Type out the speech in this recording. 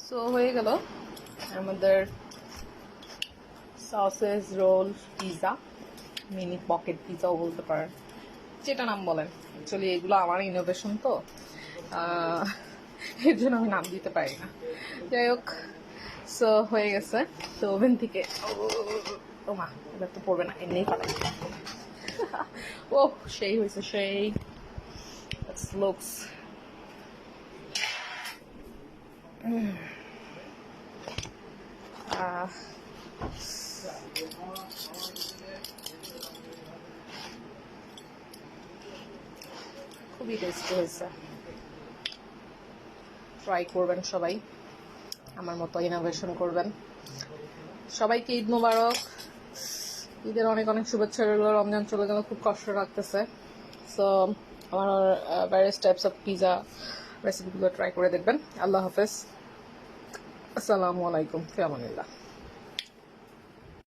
So হয়ে গেল আমাদের sausage roll pizza, mini pocket পিৎজাও বলতে পারেন, যেটা নাম বলেন। অ্যাকচুয়ালি এগুলো আমার ইনোভেশন তো, এর জন্য আমি নাম দিতে পারি না। যাই হোক, সো হয়ে গেছে। তো ওভেন থেকে ও মা, এবার তো পড়বে না, এমনিই পাঠাই। ও সেই হয়েছে, সেই লুকস খুবই টেস্টি হয়েছে। ট্রাই করবেন সবাই, আমার মতো ইনোভেশন করবেন। সবাইকে ঈদ মোবারক, ঈদের অনেক অনেক শুভেচ্ছা রইল। রমজান চলে গেল, খুব কষ্ট লাগতেছে। সো আমার ভ্যারিয়াস টাইপস অফ পিৎজা রেসিপিগুলো ট্রাই করে দেখবেন। আল্লাহ হাফেজ, আসসালামু আলাইকুম, ফি আমানিল্লাহ।